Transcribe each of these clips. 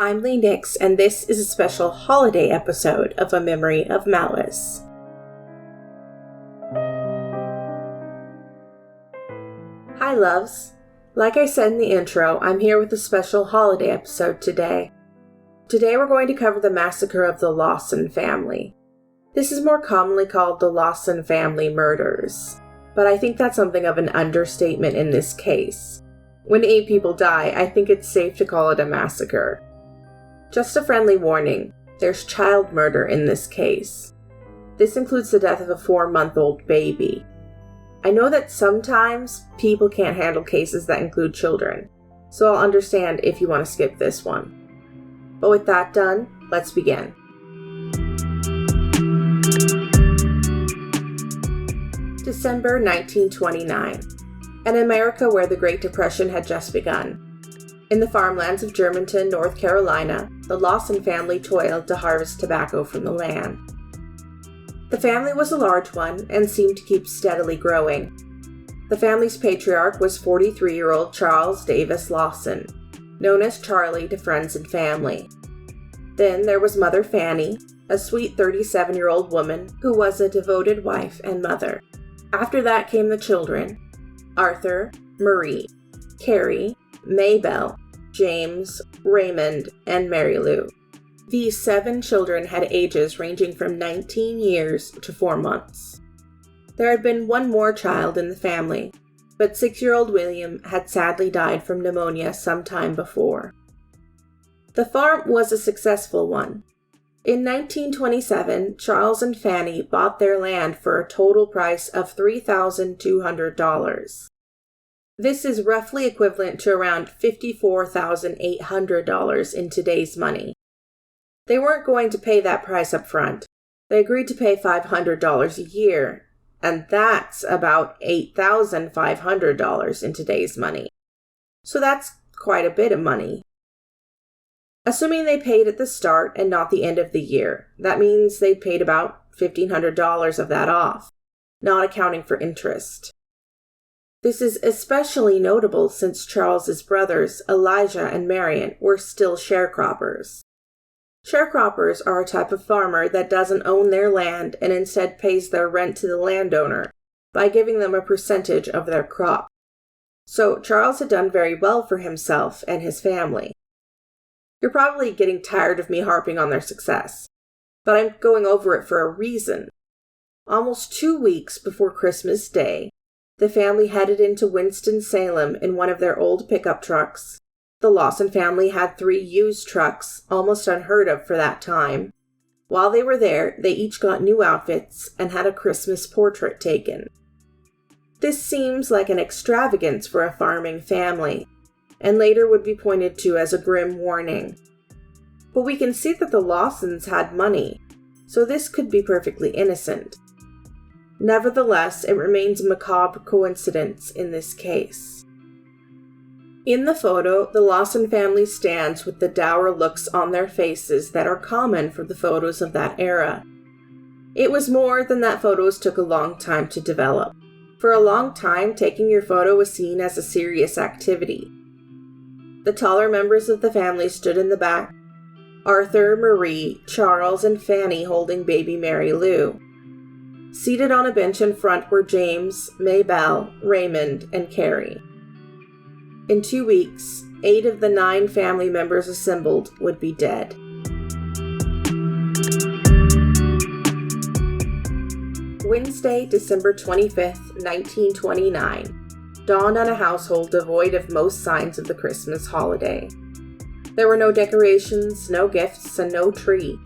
I'm Lee Nix, and this is a special holiday episode of A Memory of Malice. Hi, loves. Like I said in the intro, I'm here with a special holiday episode today. Today we're going to cover the massacre of the Lawson family. This is more commonly called the Lawson Family Murders, but I think that's something of an understatement in this case. When 8 people die, I think it's safe to call it a massacre. Just a friendly warning, there's child murder in this case. This includes the death of a 4-month-old baby. I know that sometimes people can't handle cases that include children, so I'll understand if you want to skip this one. But with that done, let's begin. December 1929. An America where the Great Depression had just begun. In the farmlands of Germantown, North Carolina, the Lawson family toiled to harvest tobacco from the land. The family was a large one and seemed to keep steadily growing. The family's patriarch was 43-year-old Charles Davis Lawson, known as Charlie to friends and family. Then there was Mother Fanny, a sweet 37-year-old woman who was a devoted wife and mother. After that came the children: Arthur, Marie, Carrie, Maybelle, James, Raymond, and Mary Lou. These 7 children had ages ranging from 19 years to 4 months. There had been one more child in the family, but 6-year-old William had sadly died from pneumonia some time before. The farm was a successful one. In 1927, Charles and Fanny bought their land for a total price of $3,200. This is roughly equivalent to around $54,800 in today's money. They weren't going to pay that price up front. They agreed to pay $500 a year, and that's about $8,500 in today's money. So that's quite a bit of money. Assuming they paid at the start and not the end of the year, that means they paid about $1,500 of that off, not accounting for interest. This is especially notable since Charles's brothers, Elijah and Marion, were still sharecroppers. Sharecroppers are a type of farmer that doesn't own their land and instead pays their rent to the landowner by giving them a percentage of their crop. So Charles had done very well for himself and his family. You're probably getting tired of me harping on their success, but I'm going over it for a reason. Almost 2 weeks before Christmas Day, the family headed into Winston-Salem in one of their old pickup trucks. The Lawson family had 3 used trucks, almost unheard of for that time. While they were there, they each got new outfits and had a Christmas portrait taken. This seems like an extravagance for a farming family, and later would be pointed to as a grim warning. But we can see that the Lawsons had money, so this could be perfectly innocent. Nevertheless, it remains a macabre coincidence in this case. In the photo, the Lawson family stands with the dour looks on their faces that are common for the photos of that era. It was more than that photos took a long time to develop. For a long time, taking your photo was seen as a serious activity. The taller members of the family stood in the back: Arthur, Marie, Charles, and Fanny holding baby Mary Lou. Seated on a bench in front were James, Maybelle, Raymond, and Carrie. In 2 weeks, 8 of the 9 family members assembled would be dead. Wednesday, December 25th, 1929, dawned on a household devoid of most signs of the Christmas holiday. There were no decorations, no gifts, and no tree.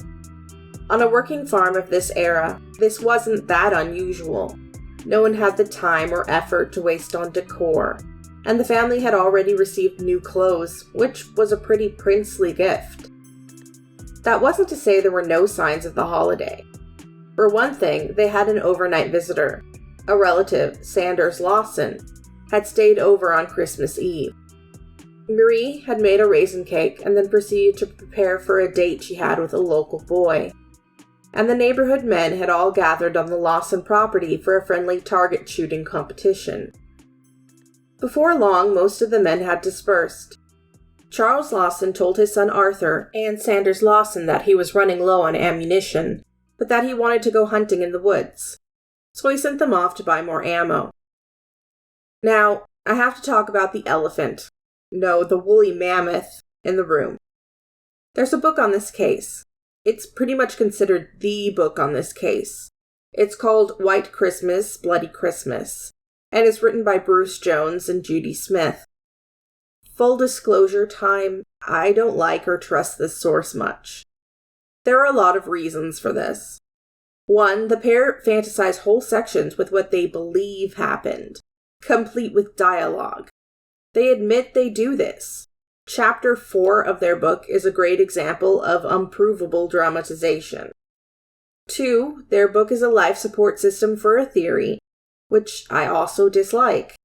On a working farm of this era, this wasn't that unusual. No one had the time or effort to waste on decor, and the family had already received new clothes, which was a pretty princely gift. That wasn't to say there were no signs of the holiday. For one thing, they had an overnight visitor. A relative, Sanders Lawson, had stayed over on Christmas Eve. Marie had made a raisin cake and then proceeded to prepare for a date she had with a local boy. And the neighborhood men had all gathered on the Lawson property for a friendly target shooting competition. Before long, most of the men had dispersed. Charles Lawson told his son Arthur and Sanders Lawson that he was running low on ammunition, but that he wanted to go hunting in the woods. So he sent them off to buy more ammo. Now, I have to talk about the elephant. No, the woolly mammoth in the room. There's a book on this case. It's pretty much considered the book on this case. It's called White Christmas, Bloody Christmas, and it's written by Bruce Jones and Judy Smith. Full disclosure time, I don't like or trust this source much. There are a lot of reasons for this. One, the pair fantasize whole sections with what they believe happened, complete with dialogue. They admit they do this. Chapter 4 of their book is a great example of unprovable dramatization. 2, their book is a life support system for a theory, which I also dislike.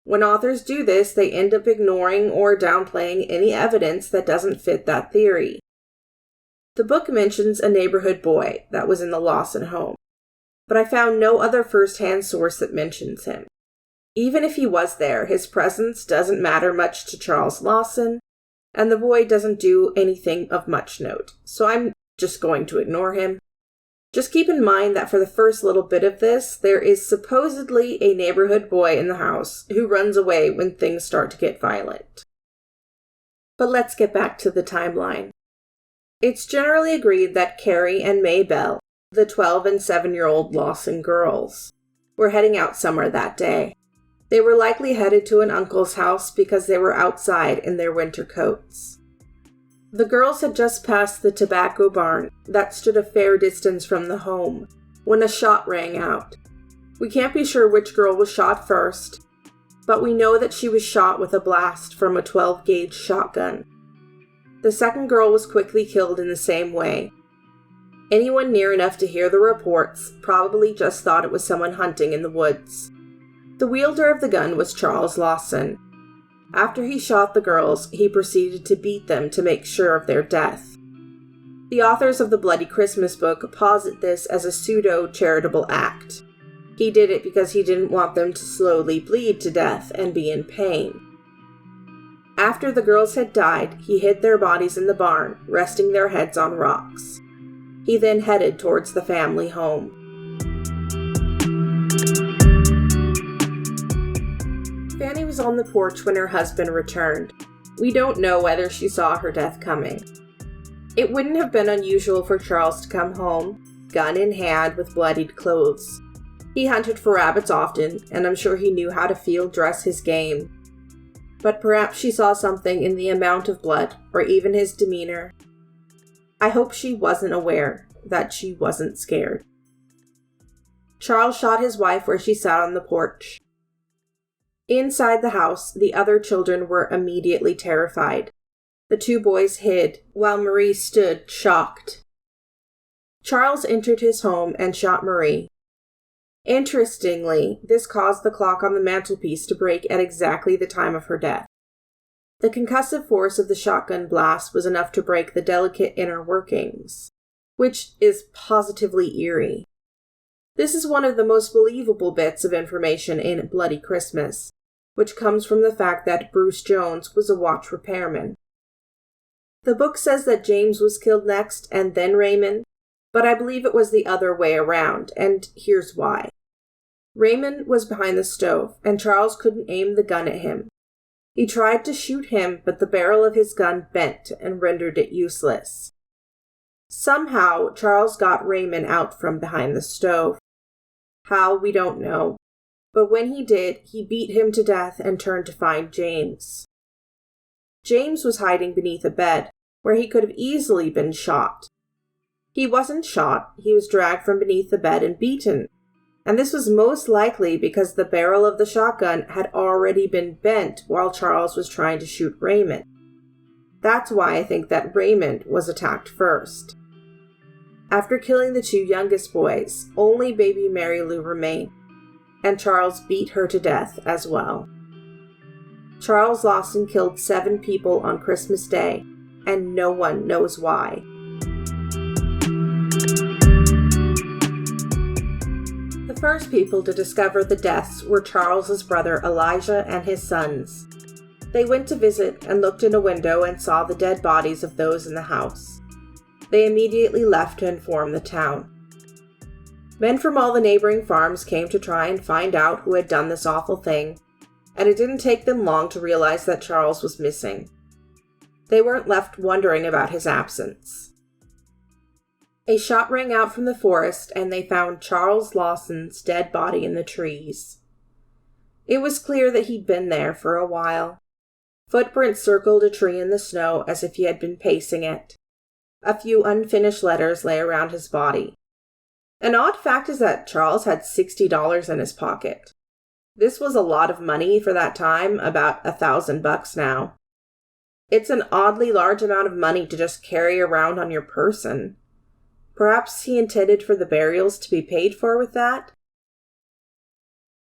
When authors do this, they end up ignoring or downplaying any evidence that doesn't fit that theory. The book mentions a neighborhood boy that was in the Lawson home, but I found no other first-hand source that mentions him. Even if he was there, his presence doesn't matter much to Charles Lawson, and the boy doesn't do anything of much note, so I'm just going to ignore him. Just keep in mind that for the first little bit of this, there is supposedly a neighborhood boy in the house who runs away when things start to get violent. But let's get back to the timeline. It's generally agreed that Carrie and May Bell, the 12 and 7-year-old Lawson girls, were heading out somewhere that day. They were likely headed to an uncle's house because they were outside in their winter coats. The girls had just passed the tobacco barn that stood a fair distance from the home when a shot rang out. We can't be sure which girl was shot first, but we know that she was shot with a blast from a 12-gauge shotgun. The second girl was quickly killed in the same way. Anyone near enough to hear the reports probably just thought it was someone hunting in the woods. The wielder of the gun was Charles Lawson. After he shot the girls, he proceeded to beat them to make sure of their death. The authors of the Bloody Christmas book posit this as a pseudo-charitable act. He did it because he didn't want them to slowly bleed to death and be in pain. After the girls had died, he hid their bodies in the barn, resting their heads on rocks. He then headed towards the family home. Fanny was on the porch when her husband returned. We don't know whether she saw her death coming. It wouldn't have been unusual for Charles to come home, gun in hand with bloodied clothes. He hunted for rabbits often, and I'm sure he knew how to field dress his game. But perhaps she saw something in the amount of blood, or even his demeanor. I hope she wasn't aware, that she wasn't scared. Charles shot his wife where she sat on the porch. Inside the house, the other children were immediately terrified. The 2 boys hid, while Marie stood shocked. Charles entered his home and shot Marie. Interestingly, this caused the clock on the mantelpiece to break at exactly the time of her death. The concussive force of the shotgun blast was enough to break the delicate inner workings, which is positively eerie. This is one of the most believable bits of information in Bloody Christmas, which comes from the fact that Bruce Jones was a watch repairman. The book says that James was killed next and then Raymond, but I believe it was the other way around, and here's why. Raymond was behind the stove, and Charles couldn't aim the gun at him. He tried to shoot him, but the barrel of his gun bent and rendered it useless. Somehow, Charles got Raymond out from behind the stove. How, we don't know. But when he did, he beat him to death and turned to find James. James was hiding beneath a bed, where he could have easily been shot. He wasn't shot, he was dragged from beneath the bed and beaten. And this was most likely because the barrel of the shotgun had already been bent while Charles was trying to shoot Raymond. That's why I think that Raymond was attacked first. After killing the 2 youngest boys, only baby Mary Lou remained, and Charles beat her to death as well. Charles Lawson killed 7 people on Christmas Day, and no one knows why. The first people to discover the deaths were Charles's brother Elijah and his sons. They went to visit and looked in a window and saw the dead bodies of those in the house. They immediately left to inform the town. Men from all the neighboring farms came to try and find out who had done this awful thing, and it didn't take them long to realize that Charles was missing. They weren't left wondering about his absence. A shot rang out from the forest, and they found Charles Lawson's dead body in the trees. It was clear that he'd been there for a while. Footprints circled a tree in the snow as if he had been pacing it. A few unfinished letters lay around his body. An odd fact is that Charles had $60 in his pocket. This was a lot of money for that time, about $1,000 now. It's an oddly large amount of money to just carry around on your person. Perhaps he intended for the burials to be paid for with that?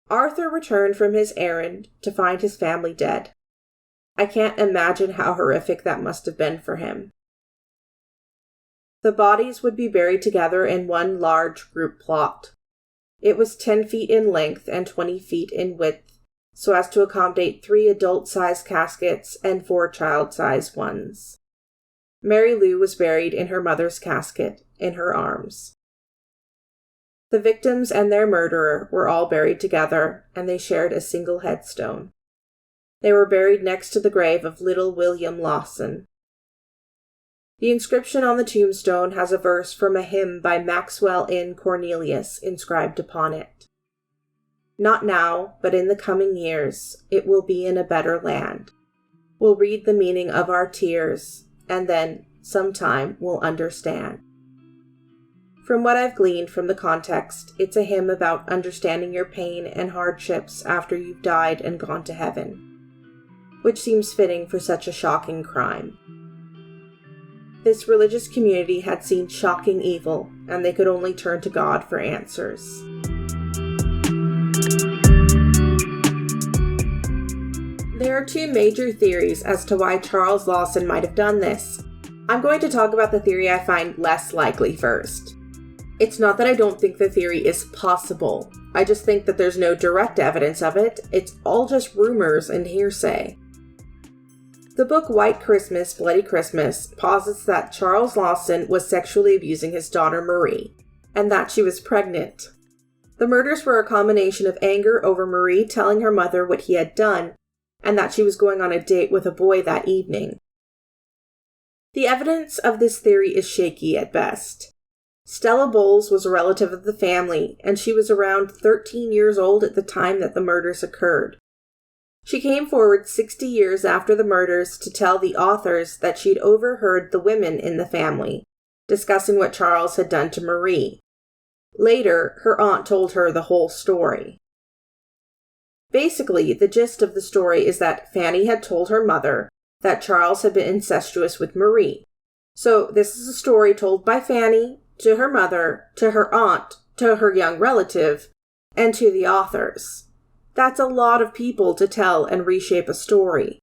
Arthur returned from his errand to find his family dead. I can't imagine how horrific that must have been for him. The bodies would be buried together in one large group plot. It was 10 feet in length and 20 feet in width, so as to accommodate 3 adult-sized caskets and 4 child-sized ones. Mary Lou was buried in her mother's casket, in her arms. The victims and their murderer were all buried together, and they shared a single headstone. They were buried next to the grave of little William Lawson. The inscription on the tombstone has a verse from a hymn by Maxwell N. Cornelius inscribed upon it. Not now, but in the coming years, it will be in a better land. We'll read the meaning of our tears, and then, sometime, we'll understand. From what I've gleaned from the context, it's a hymn about understanding your pain and hardships after you've died and gone to heaven, which seems fitting for such a shocking crime. This religious community had seen shocking evil, and they could only turn to God for answers. There are 2 major theories as to why Charles Lawson might have done this. I'm going to talk about the theory I find less likely first. It's not that I don't think the theory is possible. I just think that there's no direct evidence of it. It's all just rumors and hearsay. The book White Christmas, Bloody Christmas posits that Charles Lawson was sexually abusing his daughter Marie, and that she was pregnant. The murders were a combination of anger over Marie telling her mother what he had done, and that she was going on a date with a boy that evening. The evidence of this theory is shaky at best. Stella Bowles was a relative of the family, and she was around 13 years old at the time that the murders occurred. She came forward 60 years after the murders to tell the authors that she'd overheard the women in the family discussing what Charles had done to Marie. Later, her aunt told her the whole story. Basically, the gist of the story is that Fanny had told her mother that Charles had been incestuous with Marie. So this is a story told by Fanny to her mother, to her aunt, to her young relative, and to the authors. That's a lot of people to tell and reshape a story.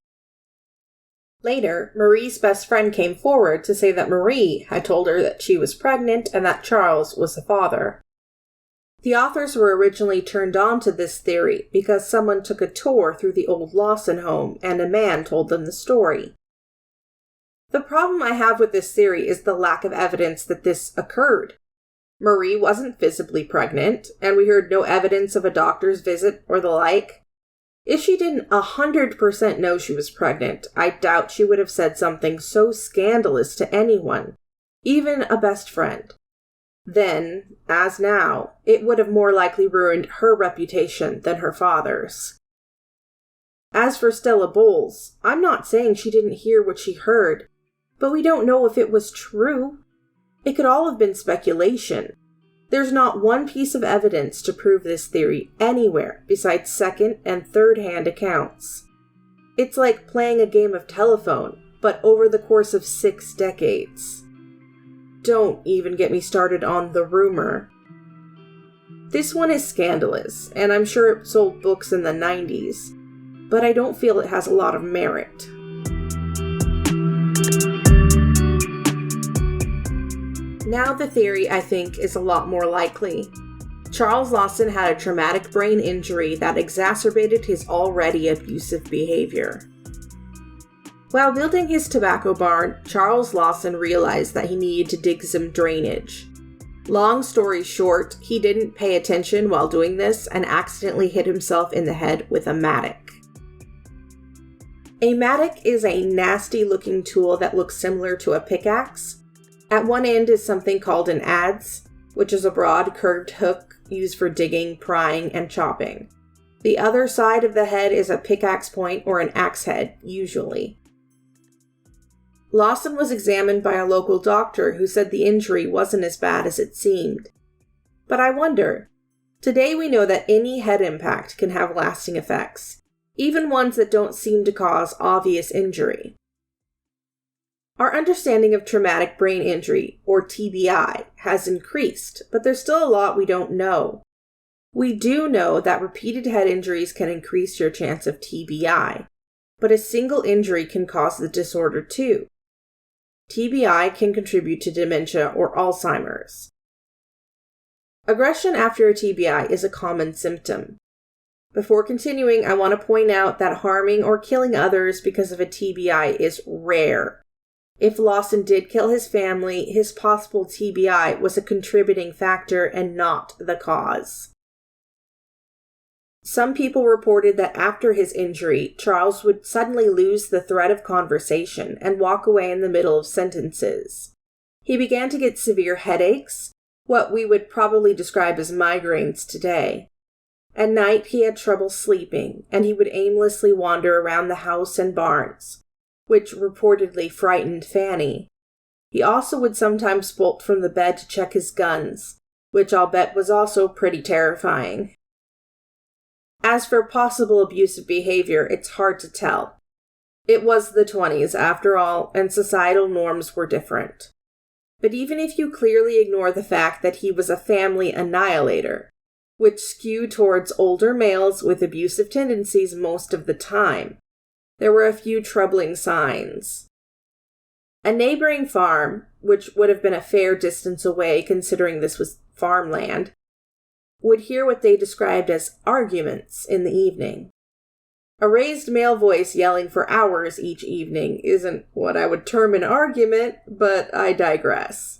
Later, Marie's best friend came forward to say that Marie had told her that she was pregnant and that Charles was the father. The authors were originally turned on to this theory because someone took a tour through the old Lawson home and a man told them the story. The problem I have with this theory is the lack of evidence that this occurred. Marie wasn't visibly pregnant, and we heard no evidence of a doctor's visit or the like. If she didn't 100% know she was pregnant, I doubt she would have said something so scandalous to anyone, even a best friend. Then, as now, it would have more likely ruined her reputation than her father's. As for Stella Bowles, I'm not saying she didn't hear what she heard, but we don't know if it was true. It could all have been speculation. There's not one piece of evidence to prove this theory anywhere besides second- and third-hand accounts. It's like playing a game of telephone, but over the course of 6 decades. Don't even get me started on the rumor. This one is scandalous, and I'm sure it sold books in the 90s, but I don't feel it has a lot of merit. Now the theory, I think, is a lot more likely. Charles Lawson had a traumatic brain injury that exacerbated his already abusive behavior. While building his tobacco barn, Charles Lawson realized that he needed to dig some drainage. Long story short, he didn't pay attention while doing this and accidentally hit himself in the head with a mattock. A mattock is a nasty-looking tool that looks similar to a pickaxe. At one end is something called an adze, which is a broad, curved hook used for digging, prying, and chopping. The other side of the head is a pickaxe point or an axe head, usually. Lawson was examined by a local doctor who said the injury wasn't as bad as it seemed. But I wonder, today we know that any head impact can have lasting effects, even ones that don't seem to cause obvious injury. Our understanding of traumatic brain injury, or TBI, has increased, but there's still a lot we don't know. We do know that repeated head injuries can increase your chance of TBI, but a single injury can cause the disorder too. TBI can contribute to dementia or Alzheimer's. Aggression after a TBI is a common symptom. Before continuing, I want to point out that harming or killing others because of a TBI is rare. If Lawson did kill his family, his possible TBI was a contributing factor and not the cause. Some people reported that after his injury, Charles would suddenly lose the thread of conversation and walk away in the middle of sentences. He began to get severe headaches, what we would probably describe as migraines today. At night, he had trouble sleeping, and he would aimlessly wander around the house and barns, which reportedly frightened Fanny. He also would sometimes bolt from the bed to check his guns, which I'll bet was also pretty terrifying. As for possible abusive behavior, it's hard to tell. It was the 20s, after all, and societal norms were different. But even if you clearly ignore the fact that he was a family annihilator, which skewed towards older males with abusive tendencies most of the time, there were a few troubling signs. A neighboring farm, which would have been a fair distance away considering this was farmland, would hear what they described as arguments in the evening. A raised male voice yelling for hours each evening isn't what I would term an argument, but I digress.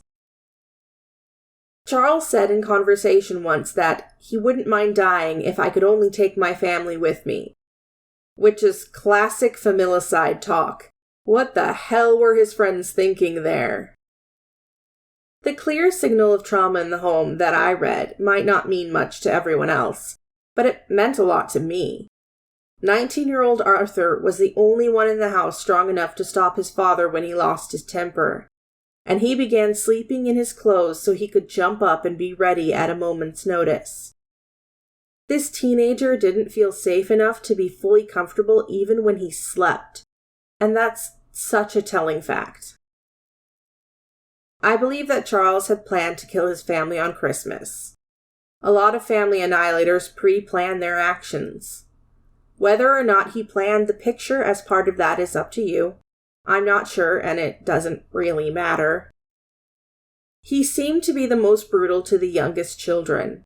Charles said in conversation once that he wouldn't mind dying if I could only take my family with me, which is classic familicide talk. What the hell were his friends thinking there? The clear signal of trauma in the home that I read might not mean much to everyone else, but it meant a lot to me. 19-year-old Arthur was the only one in the house strong enough to stop his father when he lost his temper, and he began sleeping in his clothes so he could jump up and be ready at a moment's notice. This teenager didn't feel safe enough to be fully comfortable even when he slept, and that's such a telling fact. I believe that Charles had planned to kill his family on Christmas. A lot of family annihilators pre-plan their actions. Whether or not he planned the picture as part of that is up to you. I'm not sure, and it doesn't really matter. He seemed to be the most brutal to the youngest children.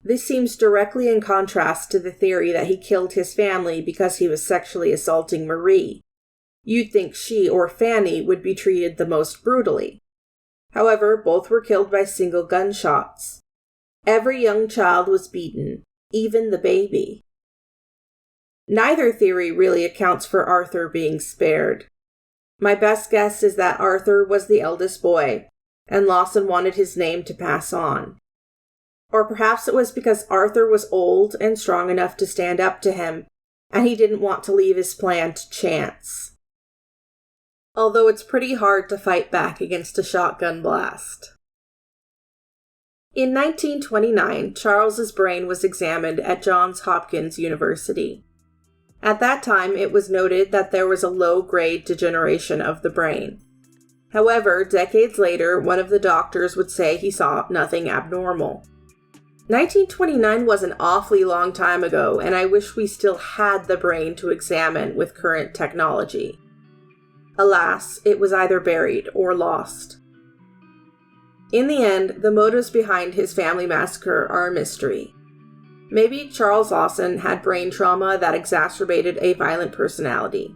This seems directly in contrast to the theory that he killed his family because he was sexually assaulting Marie. You'd think she or Fanny would be treated the most brutally. However, both were killed by single gunshots. Every young child was beaten, even the baby. Neither theory really accounts for Arthur being spared. My best guess is that Arthur was the eldest boy, and Lawson wanted his name to pass on. Or perhaps it was because Arthur was old and strong enough to stand up to him, and he didn't want to leave his plan to chance. Although it's pretty hard to fight back against a shotgun blast. In 1929, Charles's brain was examined at Johns Hopkins University. At that time, it was noted that there was a low-grade degeneration of the brain. However, decades later, one of the doctors would say he saw nothing abnormal. 1929 was an awfully long time ago, and I wish we still had the brain to examine with current technology. Alas, it was either buried or lost. In the end, the motives behind his family massacre are a mystery. Maybe Charles Lawson had brain trauma that exacerbated a violent personality.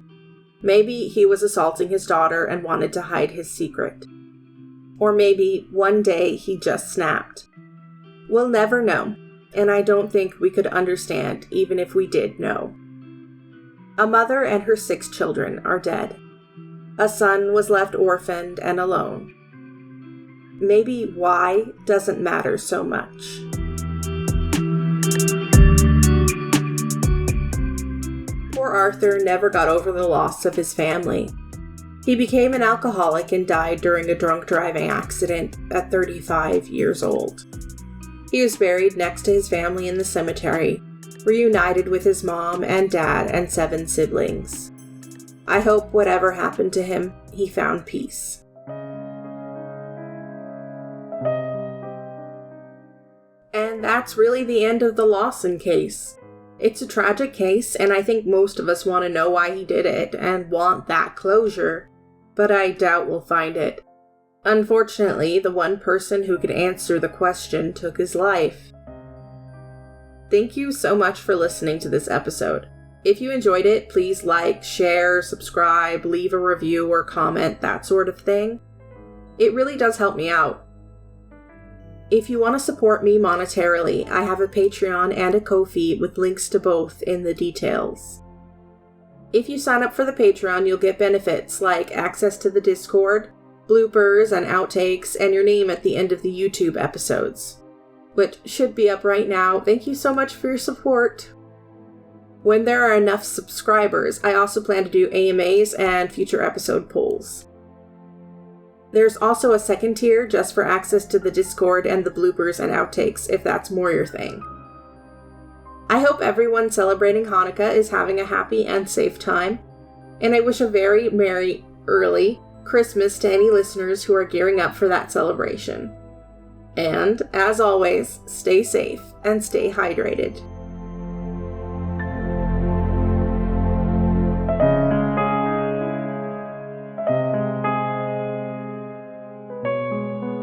Maybe he was assaulting his daughter and wanted to hide his secret. Or maybe one day he just snapped. We'll never know, and I don't think we could understand even if we did know. A mother and her 6 children are dead. A son was left orphaned and alone. Maybe why doesn't matter so much. Poor Arthur never got over the loss of his family. He became an alcoholic and died during a drunk driving accident at 35 years old. He was buried next to his family in the cemetery, reunited with his mom and dad and 7 siblings. I hope whatever happened to him, he found peace. And that's really the end of the Lawson case. It's a tragic case, and I think most of us want to know why he did it and want that closure, but I doubt we'll find it. Unfortunately, the one person who could answer the question took his life. Thank you so much for listening to this episode. If you enjoyed it, please like, share, subscribe, leave a review or comment, that sort of thing. It really does help me out. If you want to support me monetarily, I have a Patreon and a Ko-fi with links to both in the details. If you sign up for the Patreon, you'll get benefits like access to the Discord, bloopers and outtakes, and your name at the end of the YouTube episodes, which should be up right now. Thank you so much for your support. When there are enough subscribers, I also plan to do AMAs and future episode polls. There's also a second tier just for access to the Discord and the bloopers and outtakes if that's more your thing. I hope everyone celebrating Hanukkah is having a happy and safe time, and I wish a very merry early Christmas to any listeners who are gearing up for that celebration. And, as always, stay safe and stay hydrated.